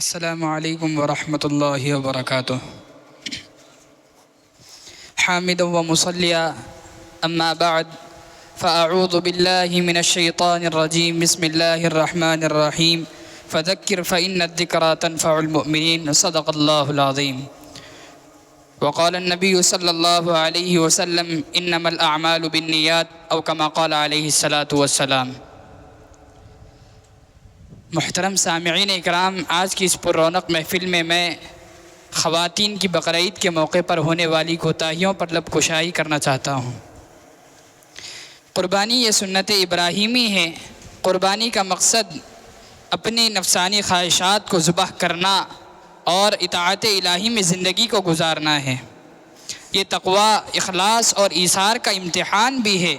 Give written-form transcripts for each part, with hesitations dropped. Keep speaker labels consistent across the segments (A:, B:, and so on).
A: السلام علیکم ورحمۃ اللہ وبرکاتہ۔ حامدا ومصلیا اما بعد فاعوذ باللہ من الشیطان الرجیم بسم اللہ الرحمن الرحیم فذکر فإن الذکریٰ تنفع المؤمنین صدق اللہ العظیم۔ وقال النبی صلی اللہ علیہ وسلم انما الاعمال بالنیات او کما قال علیہ الصلاۃ والسلام۔ محترم سامعین اکرام، آج کی اس پر رونق محفل میں خواتین کی بقرعید کے موقع پر ہونے والی کوتاہیوں پر لب کشائی کرنا چاہتا ہوں۔ قربانی یہ سنت ابراہیمی ہے۔ قربانی کا مقصد اپنی نفسانی خواہشات کو ذبح کرنا اور اطاعت الہی میں زندگی کو گزارنا ہے۔ یہ تقوی، اخلاص اور ایثار کا امتحان بھی ہے۔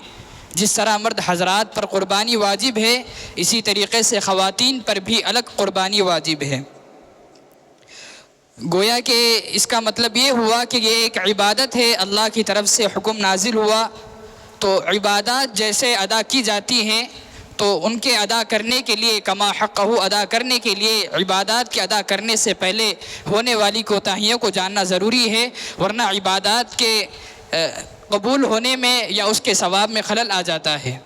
A: جس طرح مرد حضرات پر قربانی واجب ہے، اسی طریقے سے خواتین پر بھی الگ قربانی واجب ہے۔ گویا کہ اس کا مطلب یہ ہوا کہ یہ ایک عبادت ہے، اللہ کی طرف سے حکم نازل ہوا تو عبادات جیسے ادا کی جاتی ہیں تو ان کے ادا کرنے کے لیے کما حقہ ادا کرنے کے لیے عبادات کے ادا کرنے سے پہلے ہونے والی کوتاہیوں کو جاننا ضروری ہے، ورنہ عبادات کے قبول ہونے میں یا اس کے ثواب میں خلل آ جاتا ہے۔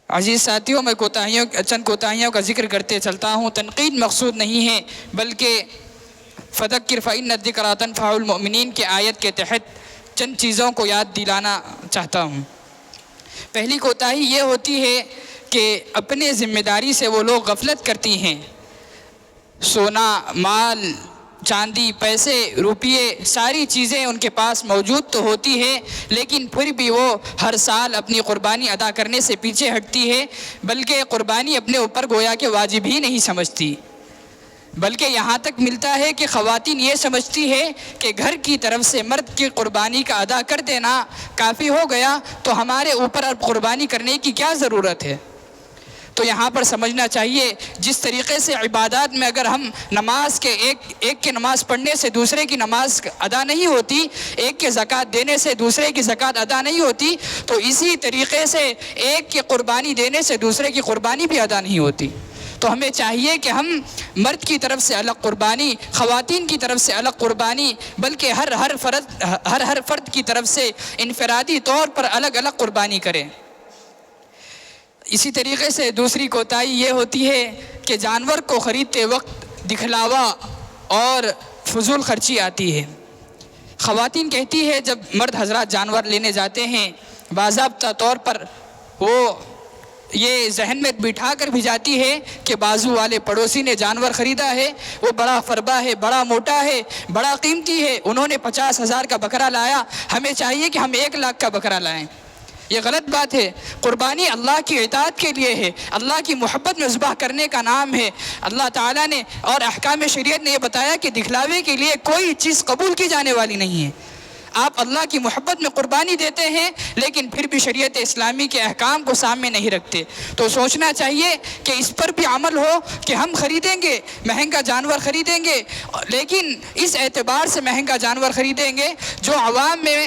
A: عزیز ساتھیوں، میں چند کوتاہیوں کا ذکر کرتے چلتا ہوں۔ تنقید مقصود نہیں ہے، بلکہ فذکر فإن الذکریٰ تنفع المؤمنین کے آیت کے تحت چند چیزوں کو یاد دلانا چاہتا ہوں۔ پہلی کوتاہی یہ ہوتی ہے کہ اپنے ذمہ داری سے وہ لوگ غفلت کرتی ہیں۔ سونا، مال، چاندی، پیسے، روپیے، ساری چیزیں ان کے پاس موجود تو ہوتی ہے، لیکن پھر بھی وہ ہر سال اپنی قربانی ادا کرنے سے پیچھے ہٹتی ہے، بلکہ قربانی اپنے اوپر گویا کہ واجب ہی نہیں سمجھتی۔ بلکہ یہاں تک ملتا ہے کہ خواتین یہ سمجھتی ہے کہ گھر کی طرف سے مرد کی قربانی کا ادا کر دینا کافی ہو گیا، تو ہمارے اوپر اب قربانی کرنے کی کیا ضرورت ہے۔ تو یہاں پر سمجھنا چاہیے، جس طریقے سے عبادات میں اگر ہم نماز کے ایک کے نماز پڑھنے سے دوسرے کی نماز ادا نہیں ہوتی، ایک کے زکوٰۃ دینے سے دوسرے کی زکوٰۃ ادا نہیں ہوتی، تو اسی طریقے سے ایک کے قربانی دینے سے دوسرے کی قربانی بھی ادا نہیں ہوتی۔ تو ہمیں چاہیے کہ ہم مرد کی طرف سے الگ قربانی، خواتین کی طرف سے الگ قربانی، بلکہ ہر فرد کی طرف سے انفرادی طور پر الگ الگ قربانی کریں۔ اسی طریقے سے دوسری کوتاہی یہ ہوتی ہے کہ جانور کو خریدتے وقت دکھلاوا اور فضول خرچی آتی ہے۔ خواتین کہتی ہے جب مرد حضرات جانور لینے جاتے ہیں، باضابطہ طور پر وہ یہ ذہن میں بٹھا کر بھی جاتی ہے کہ بازو والے پڑوسی نے جانور خریدا ہے، وہ بڑا فربا ہے، بڑا موٹا ہے، بڑا قیمتی ہے، انہوں نے 50,000 کا بکرا لایا، ہمیں چاہیے کہ ہم 1,00,000 کا بکرا لائیں۔ یہ غلط بات ہے۔ قربانی اللہ کی اطاعت کے لیے ہے، اللہ کی محبت میں ذبح کرنے کا نام ہے۔ اللہ تعالیٰ نے اور احکام شریعت نے یہ بتایا کہ دکھلاوے کے لیے کوئی چیز قبول کی جانے والی نہیں ہے۔ آپ اللہ کی محبت میں قربانی دیتے ہیں، لیکن پھر بھی شریعت اسلامی کے احکام کو سامنے نہیں رکھتے۔ تو سوچنا چاہیے کہ اس پر بھی عمل ہو کہ ہم خریدیں گے، مہنگا جانور خریدیں گے، لیکن اس اعتبار سے مہنگا جانور خریدیں گے جو عوام میں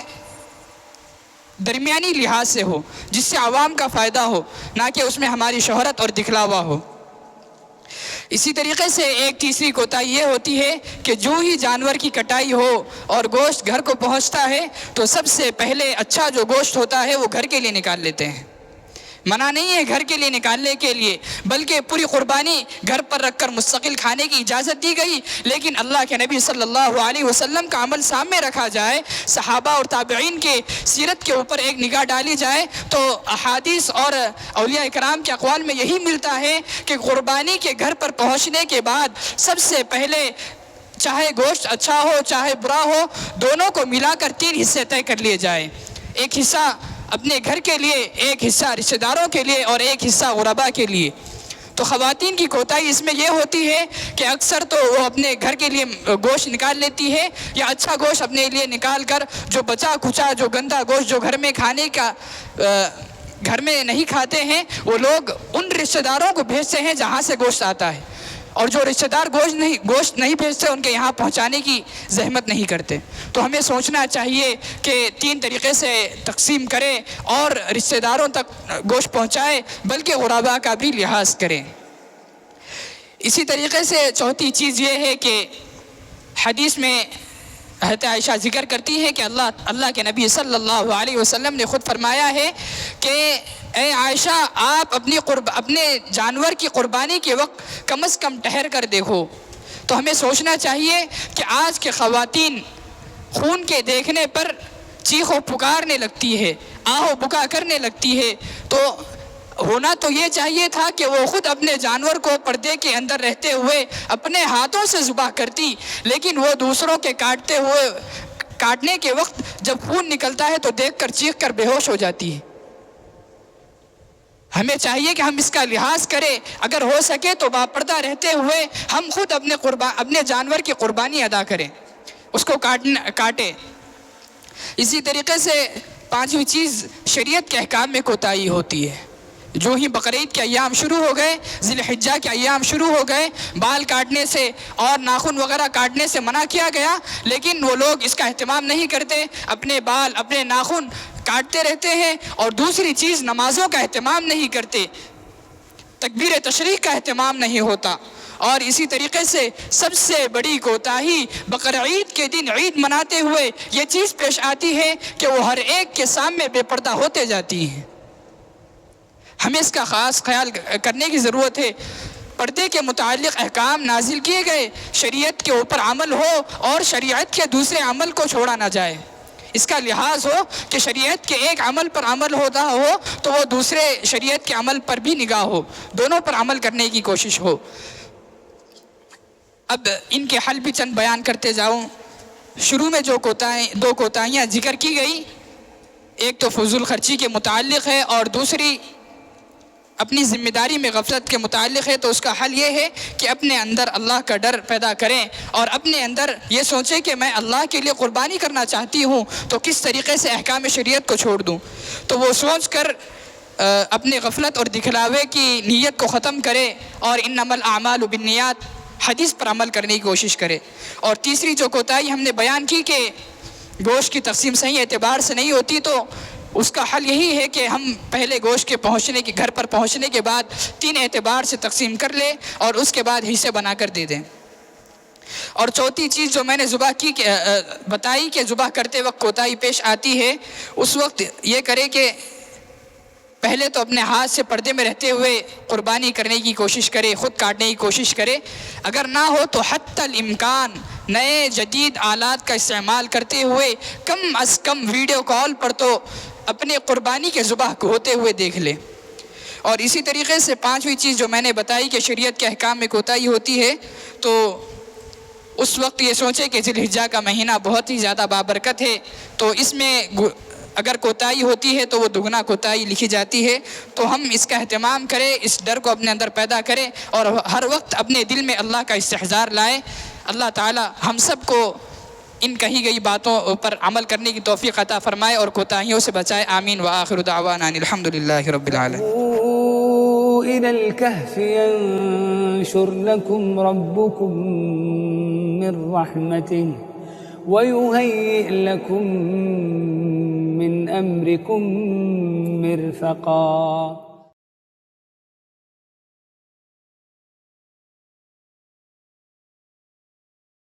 A: درمیانی لحاظ سے ہو، جس سے عوام کا فائدہ ہو، نہ کہ اس میں ہماری شہرت اور دکھلاوا ہو۔ اسی طریقے سے ایک تیسری کوتاہی یہ ہوتی ہے کہ جو ہی جانور کی کٹائی ہو اور گوشت گھر کو پہنچتا ہے تو سب سے پہلے اچھا جو گوشت ہوتا ہے وہ گھر کے لیے نکال لیتے ہیں۔ منع نہیں ہے گھر کے لیے نکالنے کے لیے، بلکہ پوری قربانی گھر پر رکھ کر مستقل کھانے کی اجازت دی گئی، لیکن اللہ کے نبی صلی اللہ علیہ وسلم کا عمل سامنے رکھا جائے، صحابہ اور تابعین کے سیرت کے اوپر ایک نگاہ ڈالی جائے، تو احادیث اور اولیاء اکرام کے اقوال میں یہی ملتا ہے کہ قربانی کے گھر پر پہنچنے کے بعد سب سے پہلے چاہے گوشت اچھا ہو چاہے برا ہو، دونوں کو ملا کر 3 حصے طے کر لیے جائے۔ ایک حصہ اپنے گھر کے لیے، ایک حصہ رشتہ داروں کے لیے اور ایک حصہ غربا کے لیے۔ تو خواتین کی کوتاہی اس میں یہ ہوتی ہے کہ اکثر تو وہ اپنے گھر کے لیے گوشت نکال لیتی ہے، یا اچھا گوشت اپنے لیے نکال کر جو بچا کچا جو گندا گوشت جو گھر میں کھانے کا گھر میں نہیں کھاتے ہیں، وہ لوگ ان رشتہ داروں کو بھیجتے ہیں جہاں سے گوشت آتا ہے، اور جو رشتہ دار گوشت نہیں بھیجتے ان کے یہاں پہنچانے کی زحمت نہیں کرتے۔ تو ہمیں سوچنا چاہیے کہ 3 طریقے سے تقسیم کریں اور رشتہ داروں تک گوشت پہنچائے، بلکہ غربا کا بھی لحاظ کریں۔ اسی طریقے سے چوتھی چیز یہ ہے کہ حدیث میں حضرت عائشہ ذکر کرتی ہے کہ اللہ کے نبی صلی اللہ علیہ وسلم نے خود فرمایا ہے کہ اے عائشہ آپ اپنے جانور کی قربانی کے وقت کم از کم ٹھہر کر دیکھو. تو ہمیں سوچنا چاہیے کہ آج کے خواتین خون کے دیکھنے پر چیخ و پکارنے لگتی ہے، آہ و بکا کرنے لگتی ہے. تو ہونا تو یہ چاہیے تھا کہ وہ خود اپنے جانور کو پردے کے اندر رہتے ہوئے اپنے ہاتھوں سے ذبح کرتی، لیکن وہ دوسروں کے کاٹنے کے وقت جب خون نکلتا ہے تو دیکھ کر چیخ کر بے ہوش ہو جاتی ہے. ہمیں چاہیے کہ ہم اس کا لحاظ کریں، اگر ہو سکے تو باپردہ رہتے ہوئے ہم خود اپنے جانور کی قربانی ادا کریں، اس کو کاٹیں. اسی طریقے سے پانچویں چیز شریعت کے احکام میں کوتاہی ہوتی ہے. جو ہی بقرعید کے ایام شروع ہو گئے، ذی الحجہ کے ایام شروع ہو گئے، بال کاٹنے سے اور ناخن وغیرہ کاٹنے سے منع کیا گیا، لیکن وہ لوگ اس کا اہتمام نہیں کرتے، اپنے بال اپنے ناخن کاٹتے رہتے ہیں. اور دوسری چیز نمازوں کا اہتمام نہیں کرتے، تکبیر تشریق کا اہتمام نہیں ہوتا. اور اسی طریقے سے سب سے بڑی کوتاہی بقرعید کے دن عید مناتے ہوئے یہ چیز پیش آتی ہے کہ وہ ہر ایک کے سامنے بے پردہ ہوتے جاتی ہیں. ہمیں اس کا خاص خیال کرنے کی ضرورت ہے. پردے کے متعلق احکام نازل کیے گئے، شریعت کے اوپر عمل ہو اور شریعت کے دوسرے عمل کو چھوڑا نہ جائے. اس کا لحاظ ہو کہ شریعت کے ایک عمل پر عمل ہوتا ہو تو وہ دوسرے شریعت کے عمل پر بھی نگاہ ہو، دونوں پر عمل کرنے کی کوشش ہو. اب ان کے حل بھی چند بیان کرتے جاؤں. شروع میں جو دو کوتاہیاں ذکر کی گئی، ایک تو فضول خرچی کے متعلق ہے اور دوسری اپنی ذمہ داری میں غفلت کے متعلق ہے. تو اس کا حل یہ ہے کہ اپنے اندر اللہ کا ڈر پیدا کریں اور اپنے اندر یہ سوچیں کہ میں اللہ کے لیے قربانی کرنا چاہتی ہوں تو کس طریقے سے احکام شریعت کو چھوڑ دوں. تو وہ سوچ کر اپنے غفلت اور دکھلاوے کی نیت کو ختم کرے اور انما الاعمال بالنیات حدیث پر عمل کرنے کی کوشش کرے. اور تیسری جو کوتاہی ہم نے بیان کی کہ گوشت کی تقسیم صحیح اعتبار سے نہیں ہوتی، تو اس کا حل یہی ہے کہ ہم پہلے گوشت کے گھر پر پہنچنے کے بعد 3 اعتبار سے تقسیم کر لیں اور اس کے بعد حصے بنا کر دے دیں. اور چوتھی چیز جو میں نے بتائی کہ ذبح کرتے وقت کوتاہی پیش آتی ہے، اس وقت یہ کرے کہ پہلے تو اپنے ہاتھ سے پردے میں رہتے ہوئے قربانی کرنے کی کوشش کرے، خود کاٹنے کی کوشش کرے. اگر نہ ہو تو حتی الامکان نئے جدید آلات کا استعمال کرتے ہوئے کم از کم ویڈیو کال پر تو اپنے قربانی کے ذبح ہوتے ہوئے دیکھ لے. اور اسی طریقے سے پانچویں چیز جو میں نے بتائی کہ شریعت کے احکام میں کوتاہی ہوتی ہے، تو اس وقت یہ سوچے کہ ذی الحجہ کا مہینہ بہت ہی زیادہ بابرکت ہے، تو اس میں اگر کوتاہی ہوتی ہے تو وہ دگنا کوتاہی لکھی جاتی ہے. تو ہم اس کا اہتمام کریں، اس ڈر کو اپنے اندر پیدا کریں اور ہر وقت اپنے دل میں اللہ کا استحضار لائیں. اللہ تعالی ہم سب کو ان کہی گئی باتوں پر عمل کرنے کی توفیق عطا فرمائے اور کوتاہیوں سے بچائے. آمین. وآخر دعوانا الحمدللہ رب العالمین.
B: إلى الكهف ينشر لكم ربكم من رحمته ويهيئ لكم من أمركم مرفقا.